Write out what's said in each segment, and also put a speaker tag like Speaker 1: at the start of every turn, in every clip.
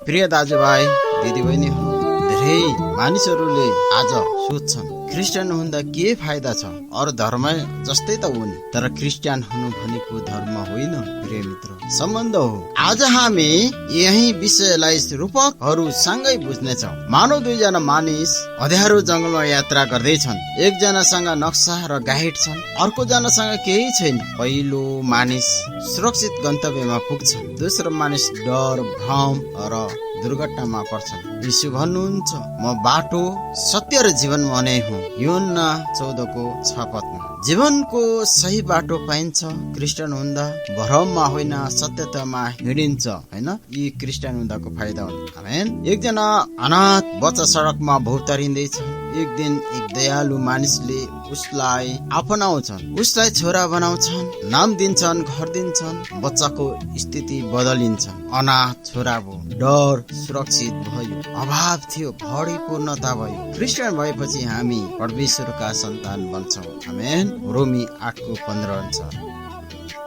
Speaker 1: प्रिय दाजुभाइ दिदीबहिनीहरू, धेरै मानिसहरूले आज सोध्छन् क्रिस्चियन हुँदा के फाइदा छ? अरू धर्म जस्तै त हो नि, तर क्रिस्चियन हुनु भनेको धर्म होइन प्रिय मित्र, सम्बन्ध हो। आज हामी यही विषयलाई रूपकहरू सँगै बुझ्नेछौँ। मानव दुईजना मानिस अँध्यारो जंगलमा यात्रा गर्दैछन्। एकजनासँग नक्सा र गाइड छन्, अर्को जनासँग केही छैन। पहिलो मानिस सुरक्षित गन्तव्यमा पुग्छन्, दोस्रो मानिस डर, भ्रम र दुर्घटनामा पर्छन्। यीशु भन्नुहुन्छ, म बाटो, सत्य र जीवन म नै हुँ। यूहन्ना 14:6। जीवनको सही बाटो पाइन्छ क्रिस्चियन हुँदा, भ्रममा होइन सत्यतामा हिँडिन्छ, हैन? यी क्रिस्चियन हुँदाको फाइदा हुन्। आमेन। एकजना अनाथ बच्चा सडकमा भौतारिँदैछ। एक दिन एक दयालु मानिसले उसलाई अपनाउँछन्, उसलाई छोरा बनाउँछन्, नाम दिन्छन्, घर दिन्छन्। बच्चाको स्थिति बदलिन्छ। अनाथ छोरा भयो, डर सुरक्षित भयो, अभाव थियो, बढी पूर्णता भयो। क्रिस्चियन भएपछि हामी परमेश्वरका सन्तान बन्छौँ। आमेन। रोमी 8:15 अनुसार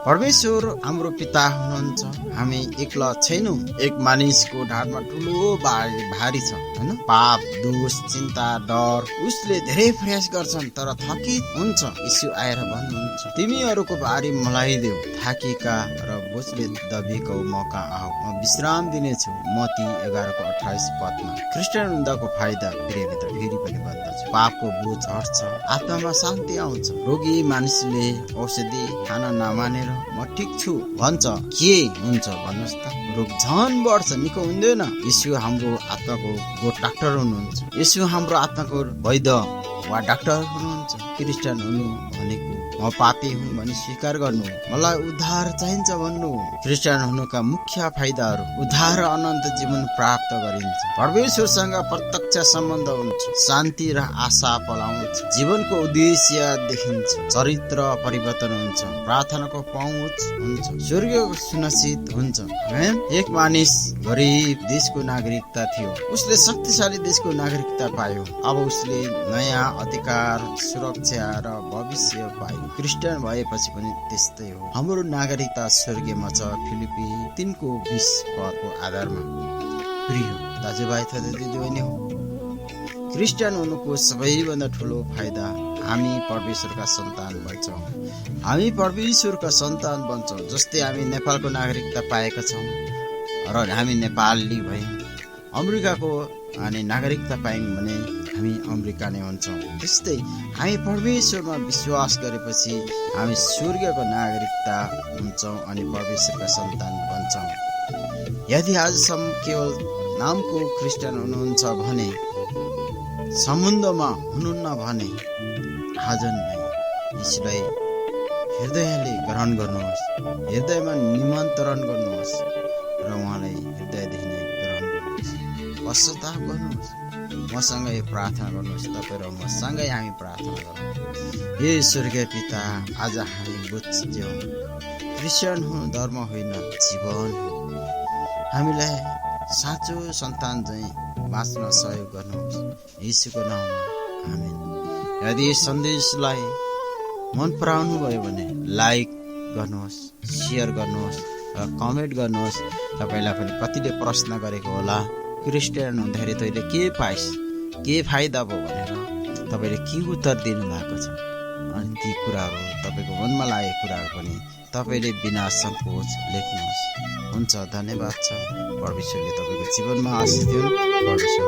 Speaker 1: परमेश्वर हाम्रो पिता हुनुहुन्छ। हामी एक्ला छैनौँ। एक मानिसको ढाडमा ठुलो भारी छ, हैन? पाप, दोष, चिन्ता, डर। उसले धेरै प्रयास गर्छन् तर थकित हुन्छ। यीशु आएर भन्नुहुन्छ, तिमीहरूको भारी मलाई देऊ, थाकेका र बोझले दबिएको मौका आऊ, म विश्राम दिनेछु। मत्ती 11:28। क्रिस्चियन हुँदाको फाइदा प्रिय मित्र फेरि पनि भन्दछु, पापको बोझ हट्छ, आत्मामा शान्ति आउँछ। रोगी मानिसले औषधि खान नमानेर म ठिक छु भन्छ, के हुन्छ भन्नुहोस् त? रोग झन बढ्छ, निको हुँदैन। यीशु हाम्रो आत्माको डाक्टर हुनुहुन्छ। यीशु हाम्रो आत्माको वैद्य वा डाक्टर हुनुहुन्छ। क्रिस्चियन हुनु भनेको म पापी हुँ भनी स्वीकार गर्नु, मलाई उद्धार चाहिन्छ भन्नु। क्रिस्चियन हुनुका मुख्य फाइदाहरू: उद्धार र अनन्त जीवन प्राप्त गरिन्छ, परमेश्वरसँग प्रत्यक्ष सम्बन्ध हुन्छ, शान्ति र आशा पलाउँछ, जीवनको उद्देश्य देखिन्छ, चरित्र परिवर्तन हुन्छ, प्रार्थनाको पहुँच हुन्छ, स्वर्गको सुनिश्चित हुन्छ। एक मानिस गरिब देशको नागरिकता थियो। उसले शक्तिशाली देशको नागरिकता पायो। अब उसले नयाँ अधिकार, सुरक्षा र भविष्य पायो। क्रिस्चियन भएपछि पनि त्यस्तै हो। हाम्रो नागरिकता स्वर्गीयमा छ। फिलिपी 3:20 आधारमा। प्रिय दाजुभाइ तथा दिदीबहिनी हो, क्रिस्चियन हुनुको सबैभन्दा ठुलो फाइदा हामी परमेश्वरका सन्तान बन्छौँ। हामी परमेश्वरका सन्तान बन्छौँ। जस्तै हामी नेपालको नागरिकता पाएका छौँ र हामी नेपाली भयौँ। अमेरिकाको नागरिकता पायौँ भने हामी अमेरिका नै हुन्छौँ। त्यस्तै हामी परमेश्वरमा विश्वास गरेपछि हामी स्वर्गको नागरिकता हुन्छौँ अनि परमेश्वरका सन्तान बन्छौँ। यदि आजसम्म केवल नामको क्रिस्चियन हुनुहुन्छ भने, सम्बन्धमा हुनुहुन्न भने, आज नै यसलाई हृदयले ग्रहण गर्नुहोस्, हृदयमा निमन्त्रण गर्नुहोस् र उहाँलाई हृदयदेखि नै ग्रहण गर्नुहोस्, पश्चाताप गर्नुहोस्, मसँगै प्रार्थना गर्नुहोस्। तपाईँ र मसँगै हामी प्रार्थना गरौँ। हे स्वर्गीय पिता, आज हामी बुझ्यौँ क्रिस्चियन हुनु धर्म होइन, जीवन हो। हामीलाई साँचो सन्तान चाहिँ बाँच्न सहयोग गर्नुहोस्, यीशुको नाममा आमेन। यदि यस सन्देशलाई मन पराउनु भयो भने लाइक गर्नुहोस्, सेयर गर्नुहोस् र कमेन्ट गर्नुहोस्। तपाईँलाई पनि कतिले प्रश्न गरेको होला, क्रिस्चियन हुँदाखेरि तैँले के पाइस्, के फाइदा भयो भनेर तपाईँले के उत्तर दिनुभएको छ। अनि ती कुराहरू, तपाईँको मनमा लागेको कुराहरू पनि तपाईँले बिना सङ्कोच लेख्नुहोस्। हुन्छ, धन्यवाद छ। परमेश्वरले तपाईँको जीवनमा आशीष दिउन्। परमेश्वर